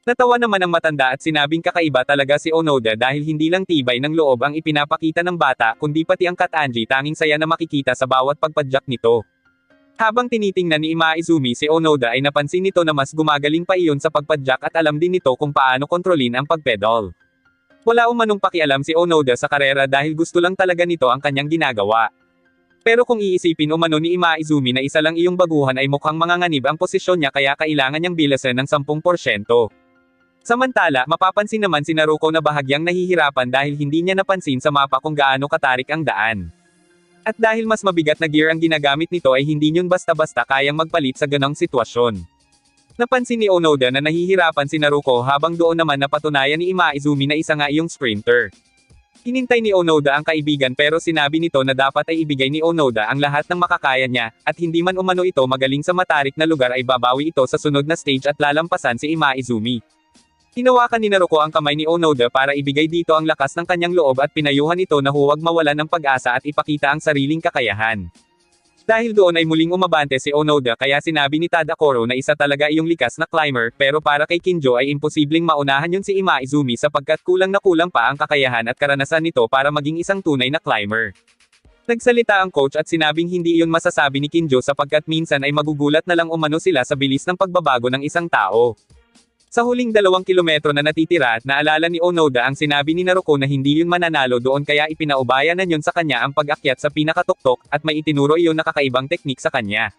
Natawa naman ang matanda at sinabing kakaiba talaga si Onoda dahil hindi lang tibay ng loob ang ipinapakita ng bata kundi pati ang Katanji tanging saya na makikita sa bawat pagpadyak nito. Habang tinitingnan ni Imaizumi si Onoda ay napansin nito na mas gumagaling pa iyon sa pagpadyak at alam din nito kung paano kontrolin ang pagpedal. Wala umanong pakialam si Onoda sa karera dahil gusto lang talaga nito ang kanyang ginagawa. Pero kung iisipin umano ni Imaizumi na isa lang iyong baguhan ay mukhang manganganib ang posisyon niya kaya kailangan niyang bilasan ng 10%. Samantala, mapapansin naman si Naruko na bahagyang nahihirapan dahil hindi niya napansin sa mapa kung gaano katarik ang daan. At dahil mas mabigat na gear ang ginagamit nito ay hindi niyon basta-basta kayang magpalit sa ganong sitwasyon. Napansin ni Onoda na nahihirapan si Naruko habang doon naman napatunayan ni Imaizumi na isa nga iyong sprinter. Hinintay ni Onoda ang kaibigan pero sinabi nito na dapat ay ibigay ni Onoda ang lahat ng makakaya niya, at hindi man umano ito magaling sa matarik na lugar ay babawi ito sa sunod na stage at lalampasan si Imaizumi. Hinawakan ni Naruko ang kamay ni Onoda para ibigay dito ang lakas ng kanyang loob at pinayuhan ito na huwag mawalan ng pag-asa at ipakita ang sariling kakayahan. Dahil doon ay muling umabante si Onoda kaya sinabi ni Tadakoro na isa talaga iyong likas na climber pero para kay Kinjo ay imposibleng maunahan yun si Imaizumi sapagkat kulang na kulang pa ang kakayahan at karanasan nito para maging isang tunay na climber. Nagsalita ang coach at sinabing hindi iyon masasabi ni Kinjo sapagkat minsan ay magugulat na lang umano sila sa bilis ng pagbabago ng isang tao. Sa huling 2 kilometro na natitira, naalala ni Onoda ang sinabi ni Naruko na hindi yun mananalo doon kaya ipinaubaya na yun sa kanya ang pag-akyat sa pinakatuktok, at may itinuro iyon na kakaibang teknik sa kanya.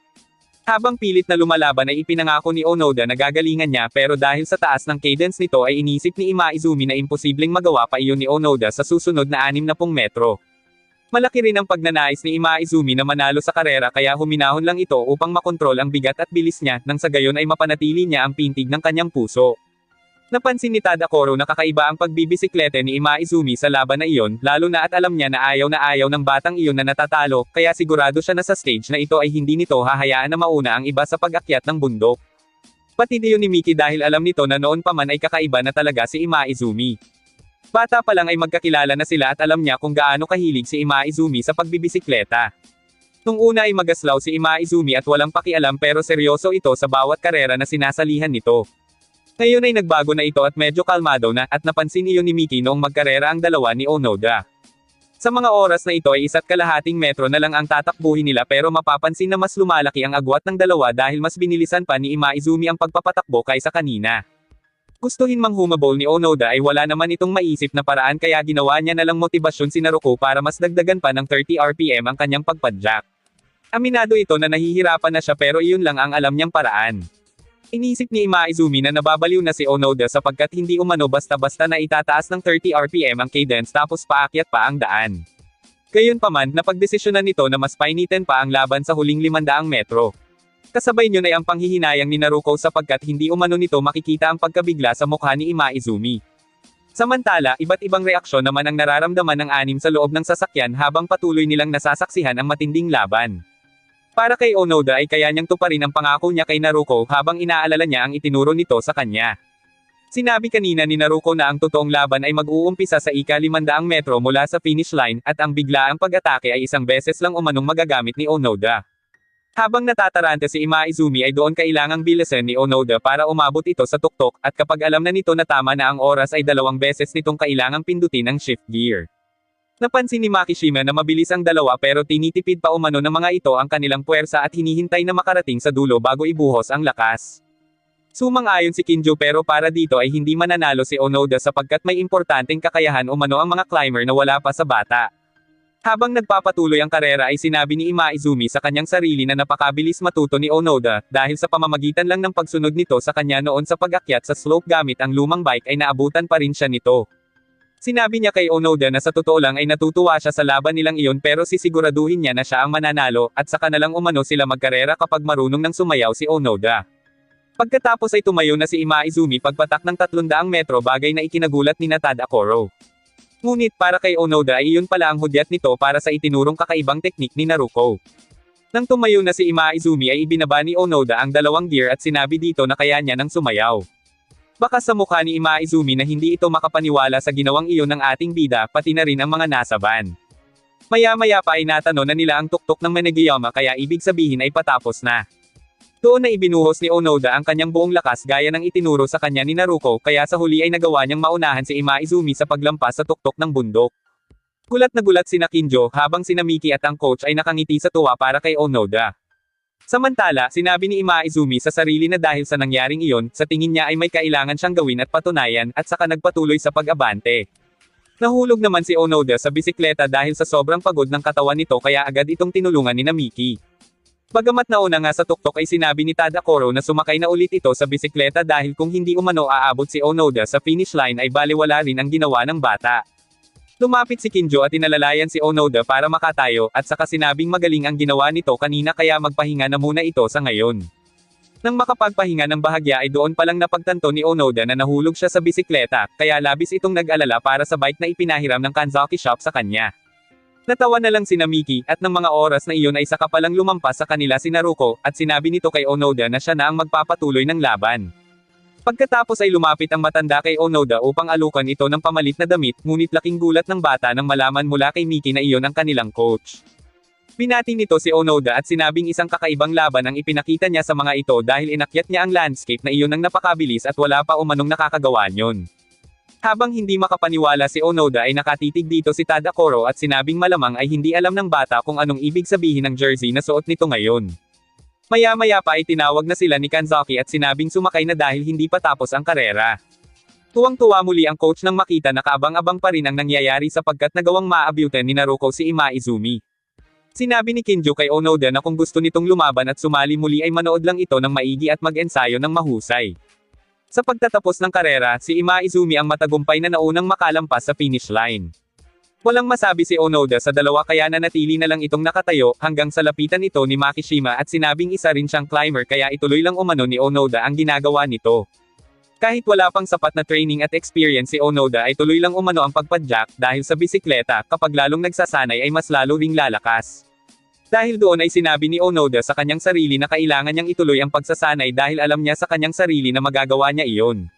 Habang pilit na lumalaban ay ipinangako ni Onoda na gagalingan niya pero dahil sa taas ng cadence nito ay inisip ni Imaizumi na imposibleng magawa pa iyon ni Onoda sa susunod na 60 metro. Malaki rin ang pagnanais ni Imaizumi na manalo sa karera kaya huminahon lang ito upang makontrol ang bigat at bilis niya, nang sa gayon ay mapanatili niya ang pintig ng kanyang puso. Napansin ni Tadakoro na kakaiba ang pagbibisiklete ni Imaizumi sa laban na iyon, lalo na at alam niya na ayaw ng batang iyon na natatalo, kaya sigurado siya na sa stage na ito ay hindi nito hahayaan na mauna ang iba sa pag-akyat ng bundok. Pati din ni Miki dahil alam nito na noon pa man ay kakaiba na talaga si Imaizumi. Bata pa lang ay magkakilala na sila at alam niya kung gaano kahilig si Imaizumi sa pagbibisikleta. Nung una ay magaslaw si Imaizumi at walang pakialam pero seryoso ito sa bawat karera na sinasalihan nito. Ngayon ay nagbago na ito at medyo kalmado na, at napansin iyon ni Miki noong magkarera ang dalawa ni Onoda. Sa mga oras na ito ay 1.5 metro na lang ang tatakbuhin nila pero mapapansin na mas lumalaki ang agwat ng dalawa dahil mas binilisan pa ni Imaizumi ang pagpapatakbo kaysa kanina. Gustuhin mang humabol ni Onoda ay wala naman itong maisip na paraan kaya ginawa niya na lang motibasyon si Naruko para mas dagdagan pa ng 30 RPM ang kanyang pagpadyak. Aminado ito na nahihirapan na siya pero iyon lang ang alam niyang paraan. Inisip ni Imaizumi na nababaliw na si Onoda sapagkat hindi umano basta-basta na itataas ng 30 RPM ang cadence tapos paakyat pa ang daan. Gayunpaman, napagdesisyonan nito na mas painitin pa ang laban sa huling 500 metro. Kasabay niyon ay ang panghihinayang ni Naruko sapagkat hindi umano nito makikita ang pagkabigla sa mukha ni Imaizumi. Samantala, iba't ibang reaksyon naman ang nararamdaman ng anim sa loob ng sasakyan habang patuloy nilang nasasaksihan ang matinding laban. Para kay Onoda ay kaya niyang tuparin ang pangako niya kay Naruko habang inaalala niya ang itinuro nito sa kanya. Sinabi kanina ni Naruko na ang totoong laban ay mag-uumpisa sa ika-500 metro mula sa finish line, at ang biglaang pag-atake ay isang beses lang umanong magagamit ni Onoda. Habang natatarante si Imaizumi ay doon kailangang bilasan ni Onoda para umabot ito sa tuktok, at kapag alam na nito na tama na ang oras ay 2 beses nitong kailangang pindutin ang shift gear. Napansin ni Makishima na mabilis ang dalawa pero tinitipid pa umano ng mga ito ang kanilang puwersa at hinihintay na makarating sa dulo bago ibuhos ang lakas. Sumang-ayon si Kinjo pero para dito ay hindi mananalo si Onoda sapagkat may importanteng kakayahan umano ang mga climber na wala pa sa bata. Habang nagpapatuloy ang karera ay sinabi ni Imaizumi sa kanyang sarili na napakabilis matuto ni Onoda, dahil sa pamamagitan lang ng pagsunod nito sa kanya noon sa pag-akyat sa slope gamit ang lumang bike ay naabutan pa rin siya nito. Sinabi niya kay Onoda na sa totoo lang ay natutuwa siya sa laban nilang iyon pero sisiguraduhin niya na siya ang mananalo, at saka na lang umano sila magkarera kapag marunong nang sumayaw si Onoda. Pagkatapos ay tumayo na si Imaizumi pagpatak ng 300 metro, bagay na ikinagulat ni Tadakoro. Ngunit para kay Onoda ay iyon pala ang hudyat nito para sa itinurong kakaibang teknik ni Naruko. Nang tumayo na si Imaizumi ay ibinaba ni Onoda ang 2 gear at sinabi dito na kaya niya nang sumayaw. Baka sa mukha ni Imaizumi na hindi ito makapaniwala sa ginawang iyon ng ating bida, pati na rin ang mga nasa van. Maya-maya pa ay natano na nila ang tuktok ng Manegayama kaya ibig sabihin ay patapos na. Doon na ibinuhos ni Onoda ang kanyang buong lakas gaya ng itinuro sa kanya ni Naruko kaya sa huli ay nagawa niyang maunahan si Imaizumi sa paglampas sa tuktok ng bundok. Gulat na gulat sina Kinjo habang sina Miki at ang coach ay nakangiti sa tuwa para kay Onoda. Samantala, sinabi ni Imaizumi sa sarili na dahil sa nangyaring iyon, sa tingin niya ay may kailangan siyang gawin at patunayan at saka nagpatuloy sa pag-abante. Nahulog naman si Onoda sa bisikleta dahil sa sobrang pagod ng katawan nito kaya agad itong tinulungan ni Miki. Bagamat nauna nga sa tuktok ay sinabi ni Tadakoro na sumakay na ulit ito sa bisikleta dahil kung hindi umano aabot si Onoda sa finish line ay baliwala rin ang ginawa ng bata. Lumapit si Kinjo at inalalayan si Onoda para makatayo at saka sinabing magaling ang ginawa nito kanina kaya magpahinga na muna ito sa ngayon. Nang makapagpahinga ng bahagya ay doon palang napagtanto ni Onoda na nahulog siya sa bisikleta, kaya labis itong nag-alala para sa bike na ipinahiram ng Kanzaki Shop sa kanya. Natawa na lang sina Miki, at ng mga oras na iyon ay saka palang lumampas sa kanila si Naruko, at sinabi nito kay Onoda na siya na ang magpapatuloy ng laban. Pagkatapos ay lumapit ang matanda kay Onoda upang alukan ito ng pamalit na damit, ngunit laking gulat ng bata nang malaman mula kay Miki na iyon ang kanilang coach. Binati nito si Onoda at sinabing isang kakaibang laban ang ipinakita niya sa mga ito dahil inakyat niya ang landscape na iyon ng napakabilis at wala pa umanong nakakagawa niyon. Habang hindi makapaniwala si Onoda ay nakatitig dito si Tadakoro at sinabing malamang ay hindi alam ng bata kung anong ibig sabihin ng jersey na suot nito ngayon. Maya-maya pa ay tinawag na sila ni Kanzaki at sinabing sumakay na dahil hindi pa tapos ang karera. Tuwang-tuwa muli ang coach nang makita na kaabang-abang pa rin ang nangyayari sapagkat nagawang maabutan ni Naruko si Imaizumi. Sinabi ni Kinjo kay Onoda na kung gusto nitong lumaban at sumali muli ay manood lang ito ng maigi at mag-ensayo ng mahusay. Sa pagtatapos ng karera, si Imaizumi ang matagumpay na naunang makalampas sa finish line. Walang masabi si Onoda sa dalawa kaya nanatili na lang itong nakatayo hanggang sa lapitan ito ni Makishima at sinabing isa rin siyang climber kaya ituloy lang umano ni Onoda ang ginagawa nito. Kahit wala pang sapat na training at experience si Onoda ay tuloy lang umano ang pagpadyak dahil sa bisikleta kapag lalong nagsasanay ay mas lalo ring lalakas. Dahil doon ay sinabi ni Onoda sa kanyang sarili na kailangan niyang ituloy ang pagsasanay dahil alam niya sa kanyang sarili na magagawa niya iyon.